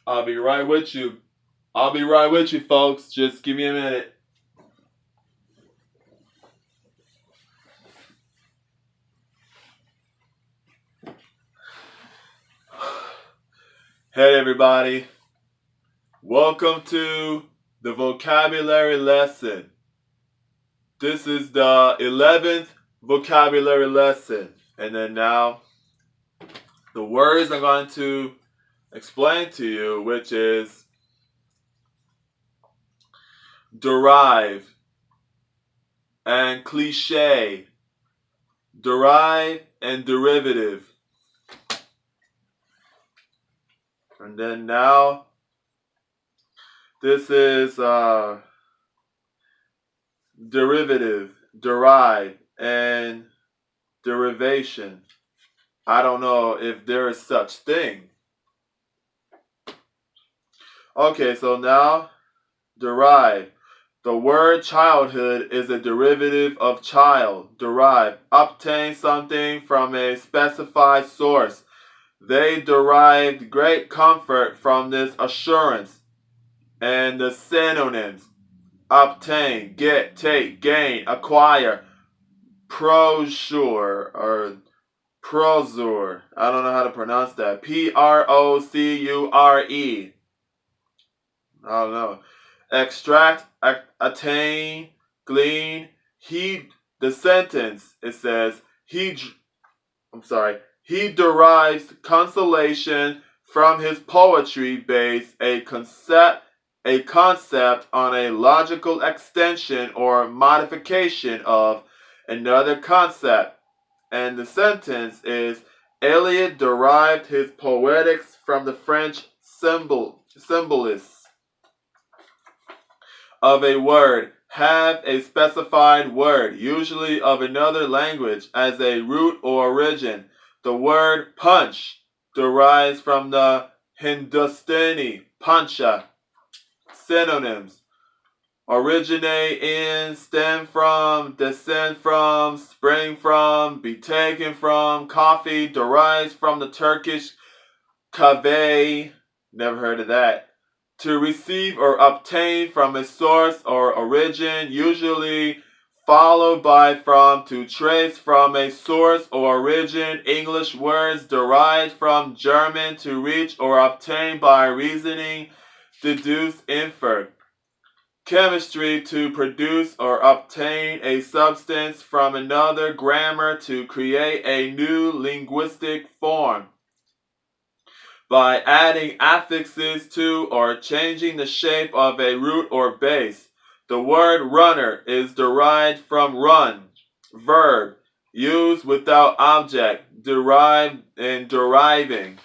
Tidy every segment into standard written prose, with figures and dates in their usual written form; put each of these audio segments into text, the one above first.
I'll be right with you. I'll be right with you, folks. Just give me a minute. Hey, everybody. Welcome to the vocabulary lesson. This is the 11th vocabulary lesson. And then now, the words I'm going to explain to you, which is derive and cliche, derive and derivative. And then now, this is derivative, derive, and derivation. I don't know if there is such thing. Okay, so now, derive. The word childhood is a derivative of child. Derive. Obtain something from a specified source. They derived great comfort from this assurance. And the synonyms: obtain, get, take, gain, acquire, prosure, or prosure. I don't know how to pronounce that. Procure. I don't know. Extract, attain, glean. The sentence, it says, he derives consolation from his poetry based a concept on a logical extension or modification of another concept. And the sentence is, Eliot derived his poetics from the French symbolists of a word, have a specified word, usually of another language, as a root or origin. The word punch derives from the Hindustani pancha. Synonyms: originate in, stem from, descend from, spring from, be taken from. Coffee derives from the Turkish kahve, never heard of that. To receive or obtain from a source or origin, usually followed by from. To trace from a source or origin. English words derived from German: to reach or obtain by reasoning, deduce, infer. Chemistry: to produce or obtain a substance from another. Grammar: to create a new linguistic form by adding affixes to or changing the shape of a root or base. The word runner is derived from run, verb, used without object, derived and deriving.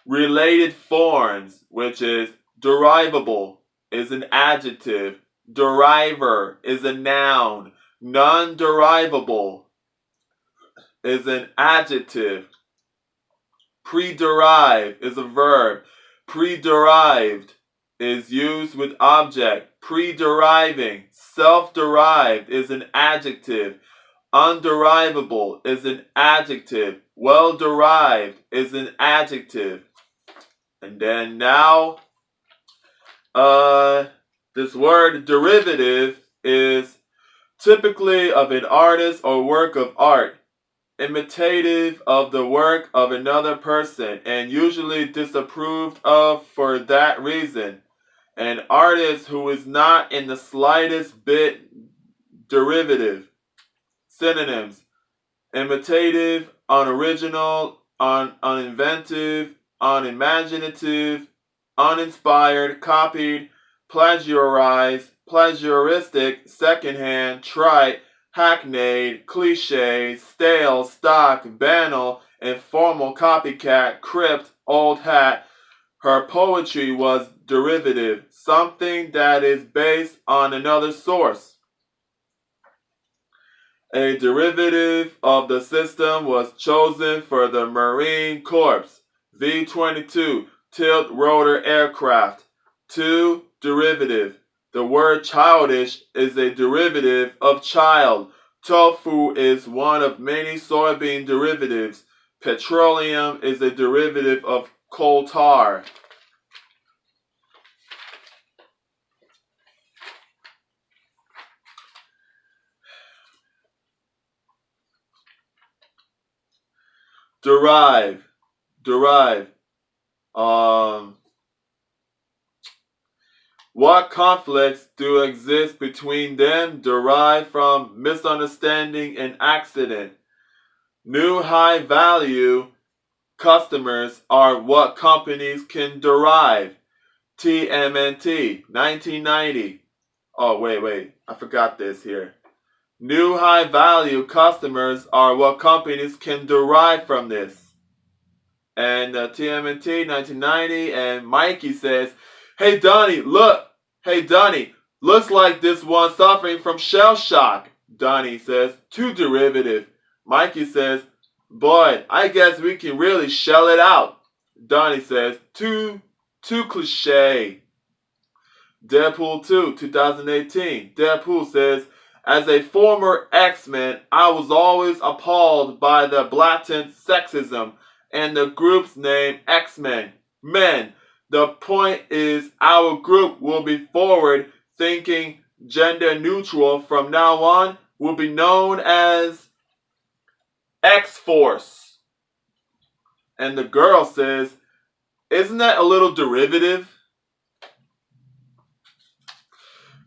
Related forms, which is derivable, is an adjective. Deriver is a noun. Non-derivable is an adjective. Pre-derive is a verb. Pre-derived is used with object. Pre-deriving, self-derived is an adjective. Underivable is an adjective. Well-derived is an adjective. And then now, this word derivative is typically of an artist or work of art, imitative of the work of another person, and usually disapproved of for that reason. An artist who is not in the slightest bit derivative. Synonyms: imitative, unoriginal, uninventive, unimaginative, uninspired, copied, plagiarized, plagiaristic, secondhand, trite, hackneyed, cliche, stale, stock, banal, informal, copycat, crypt, old hat. Her poetry was derivative, something that is based on another source. A derivative of the system was chosen for the Marine Corps V-22 tilt rotor aircraft. 2. Derivative. The word childish is a derivative of child. Tofu is one of many soybean derivatives. Petroleum is a derivative of coal tar. Derive. Derive. What conflicts do exist between them derive from misunderstanding and accident. New high value customers are what companies can derive. TMNT, 1990. Oh, wait. I forgot this here. New high value customers are what companies can derive from this. And TMNT, 1990. And Mikey says, Hey, Donnie, look. Hey, Donnie, looks like this one's suffering from shell shock. Donnie says, too derivative. Mikey says, boy, I guess we can really shell it out. Donnie says, too cliche. Deadpool 2, 2018. Deadpool says, as a former X-Men, I was always appalled by the blatant sexism and the group's name X-Men. Men, the point is our group will be forward thinking, gender neutral from now on, will be known as X-Force. And the girl says, isn't that a little derivative?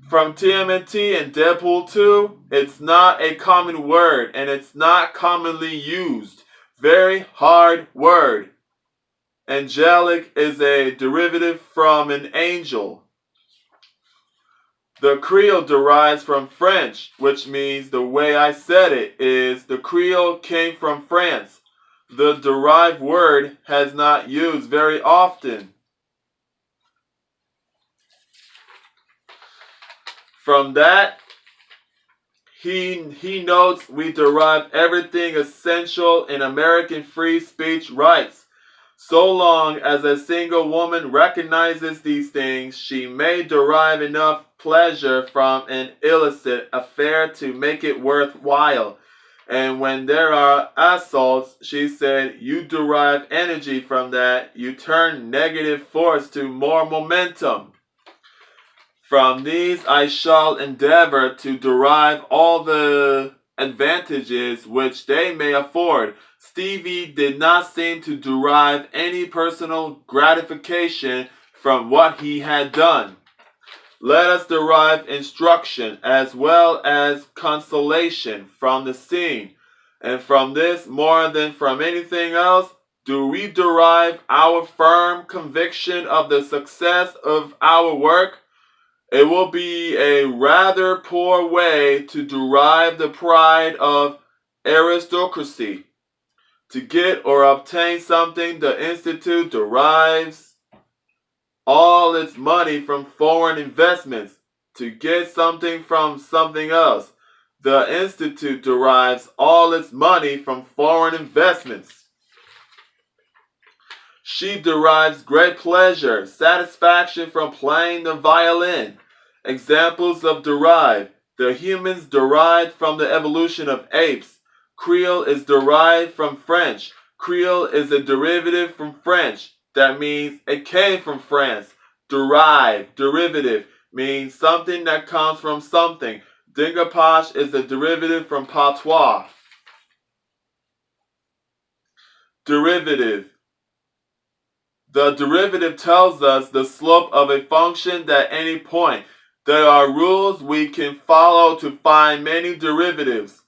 From TMNT and Deadpool 2, it's not a common word and it's not commonly used. Very hard word. Angelic is a derivative from an angel. The Creole derives from French, which means the way I said it is the Creole came from France. The derived word has not used very often. From that, he notes we derive everything essential in American free speech rights. So long as a single woman recognizes these things, she may derive enough pleasure from an illicit affair to make it worthwhile. And when there are assaults, she said, you derive energy from that. You turn negative force to more momentum. From these I shall endeavor to derive all the advantages which they may afford. Stevie did not seem to derive any personal gratification from what he had done. Let us derive instruction as well as consolation from the scene, and from this more than from anything else do we derive our firm conviction of the success of our work. It will be a rather poor way to derive the pride of aristocracy. To get or obtain something, the Institute derives all its money from foreign investments. To get something from something else, the Institute derives all its money from foreign investments. She derives great pleasure, satisfaction from playing the violin. Examples of derive. The humans derived from the evolution of apes. Creole is derived from French. Creole is a derivative from French. That means it came from France. Derive, derivative, means something that comes from something. Dingaposh is a derivative from patois. Derivative. The derivative tells us the slope of a function at any point. There are rules we can follow to find many derivatives.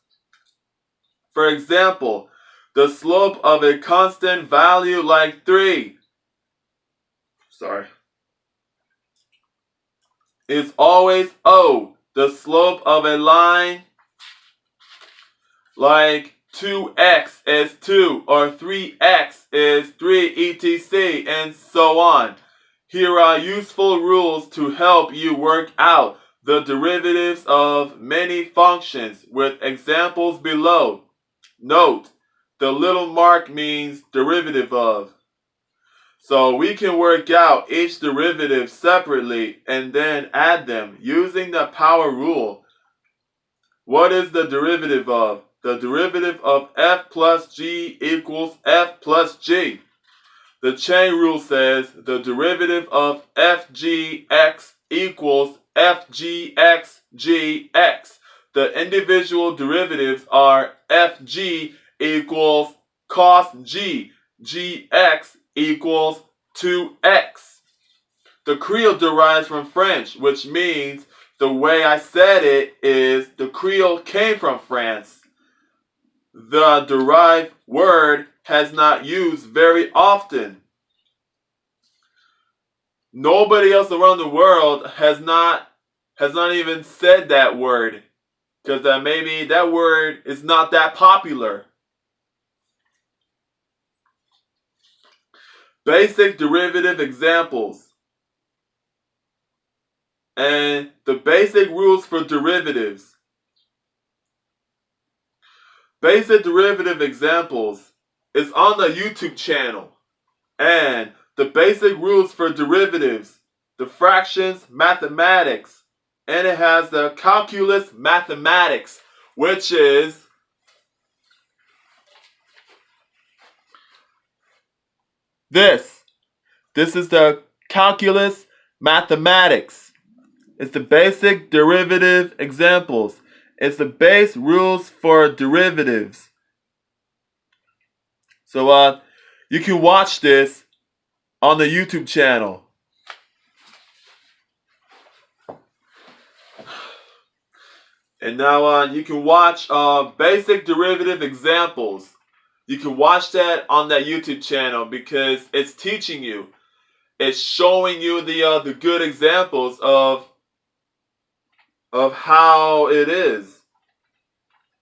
For example, the slope of a constant value like 3 is always O. The slope of a line like 2x is 2 or 3x is 3 etc. and so on. Here are useful rules to help you work out the derivatives of many functions with examples below. Note, the little mark means derivative of. So we can work out each derivative separately and then add them using the power rule. What is the derivative of? The derivative of f plus g equals f plus g. The chain rule says the derivative of fgx equals fgxgx. The individual derivatives are fg equals cos G, GX equals 2X. The Creole derives from French, which means the way I said it is the Creole came from France. The derived word has not used very often. Nobody else around the world has not even said that word, because maybe that word is not that popular. Basic derivative examples. And the basic rules for derivatives. Basic derivative examples is on the YouTube channel. And the basic rules for derivatives, the fractions mathematics, and it has the calculus mathematics, which is this. This is the calculus mathematics. It's the basic derivative examples. It's the base rules for derivatives. So you can watch this on the YouTube channel. And now you can watch basic derivative examples. You can watch that on that YouTube channel because it's teaching you. It's showing you the good examples of how it is.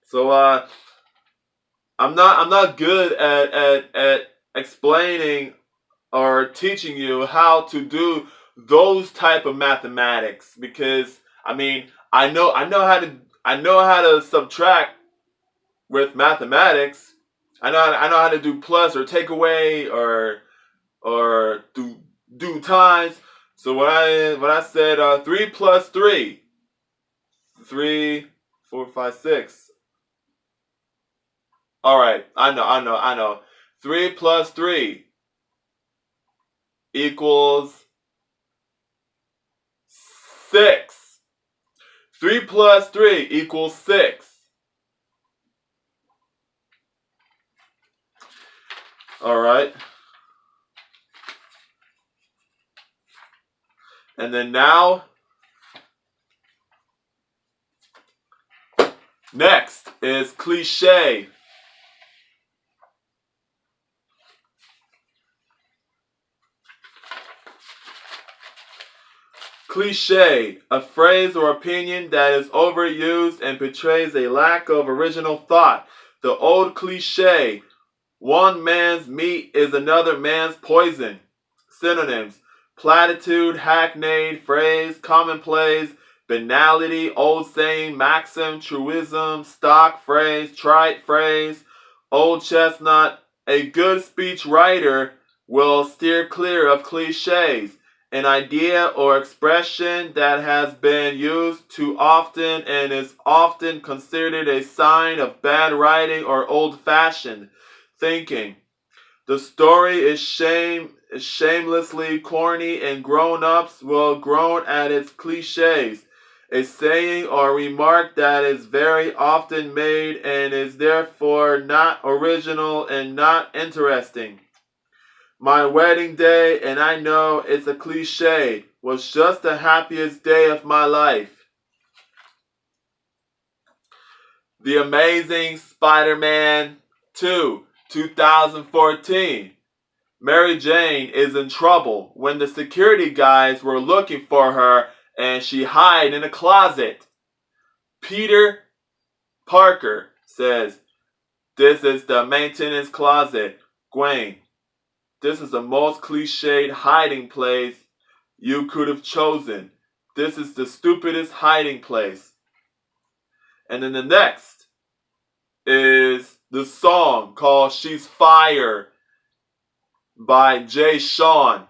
So I'm not good at explaining or teaching you how to do those type of mathematics, because I know how to subtract with mathematics. I know how to do plus or take away or do times. So when I said 3 plus 3, 3, 4, 5, 6. All right, I know. 3 plus 3 equals 6. 3 plus 3 equals 6. All right. And then now, next is cliche. Cliche, a phrase or opinion that is overused and portrays a lack of original thought. The old cliche, one man's meat is another man's poison. Synonyms, platitude, hackneyed phrase, commonplace, banality, old saying, maxim, truism, stock phrase, trite phrase, old chestnut. A good speech writer will steer clear of cliches. An idea or expression that has been used too often and is often considered a sign of bad writing or old-fashioned thinking. The story is shamelessly corny and grown-ups will groan at its cliches. A saying or remark that is very often made and is therefore not original and not interesting. My wedding day, and I know it's a cliche, was just the happiest day of my life. The Amazing Spider-Man 2, 2014. Mary Jane is in trouble when the security guys were looking for her and she hid in a closet. Peter Parker says, "This is the maintenance closet, Gwen. This is the most cliched hiding place you could have chosen. This is the stupidest hiding place." And then the next is the song called "She's Fire" by Jay Sean.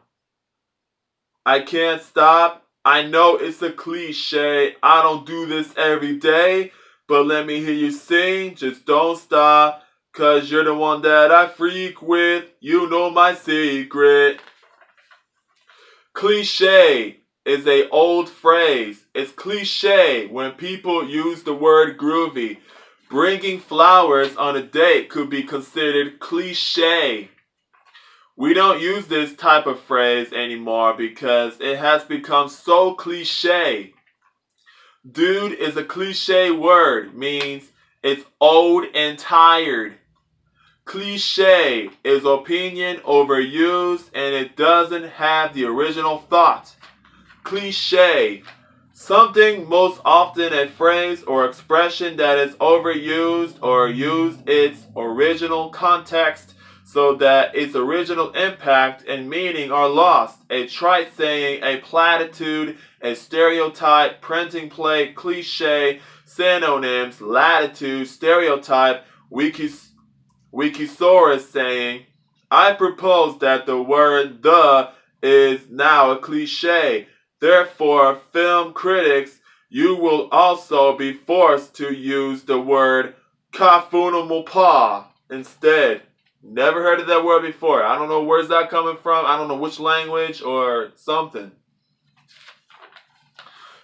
I can't stop. I know it's a cliche. I don't do this every day. But let me hear you sing. Just don't stop. 'Cause you're the one that I freak with. You know my secret. Cliche is a old phrase. It's cliche when people use the word groovy. Bringing flowers on a date could be considered cliche. We don't use this type of phrase anymore because it has become so cliche. Dude is a cliche word, means it's old and tired. Cliche is opinion overused and it doesn't have the original thought. Cliche, something most often a phrase or expression that is overused or used its original context so that its original impact and meaning are lost. A trite saying, a platitude, a stereotype, printing plate, cliche, synonyms, latitude, stereotype, Wikisaurus saying, I propose that the word the is now a cliche. Therefore, film critics, you will also be forced to use the word kafunamapa instead. Never heard of that word before. I don't know where's that coming from. I don't know which language or something.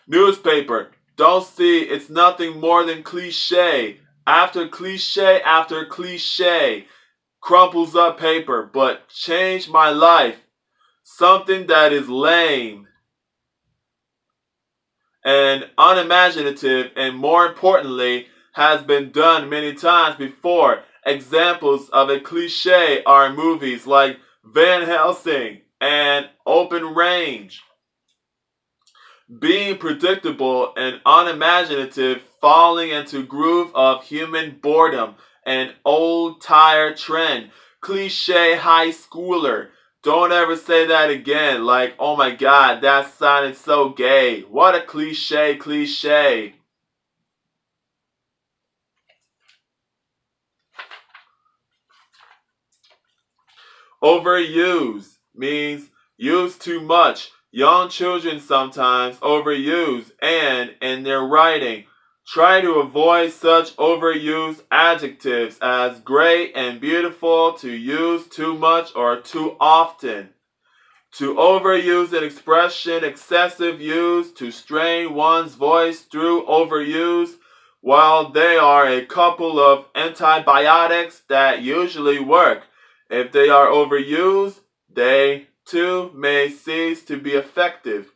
Newspaper. Don't see, it's nothing more than cliche. After cliche, crumples up paper, but changed my life. Something that is lame and unimaginative and more importantly has been done many times before. Examples of a cliche are movies like Van Helsing and Open Range. Being predictable and unimaginative, falling into groove of human boredom, an old tired trend. Cliche high schooler. Don't ever say that again. Like, oh my god, that sounded so gay. What a cliche. Overuse means use too much. Young children sometimes overuse and in their writing. Try to avoid such overused adjectives as great and beautiful, to use too much or too often. To overuse an expression, excessive use, to strain one's voice through overuse. While they are a couple of antibiotics that usually work, if they are overused, they too may cease to be effective.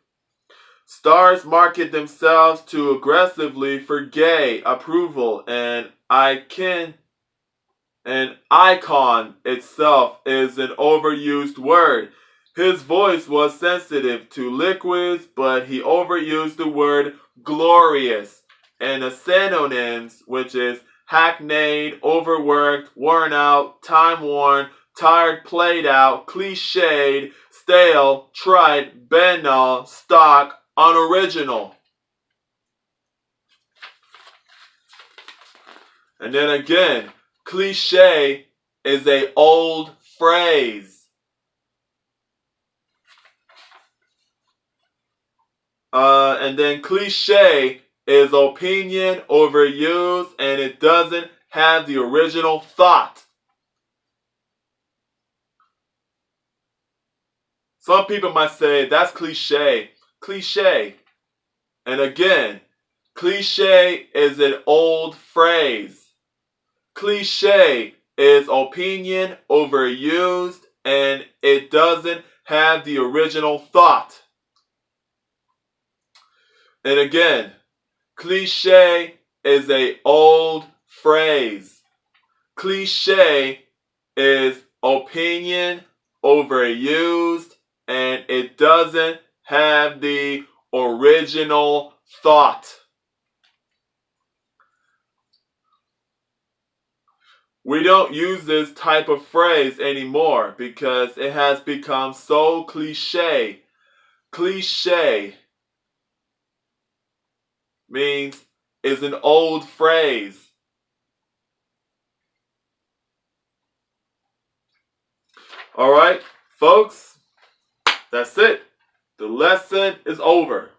Stars market themselves too aggressively for gay approval, and icon itself is an overused word. His voice was sensitive to liquids, but he overused the word glorious and the synonyms, which is hackneyed, overworked, worn out, time-worn, tired, played out, cliched, stale, trite, banal, stock, unoriginal. And then again, cliche is a old phrase. And then cliche is opinion overused and it doesn't have the original thought. Some people might say that's cliche. Cliche. And again, cliche is an old phrase. Cliche is opinion overused and it doesn't have the original thought. And again, cliche is an old phrase. Cliche is opinion overused and it doesn't have the original thought. We don't use this type of phrase anymore because it has become so cliche. Cliche means is an old phrase. All right, folks, that's it. The lesson is over.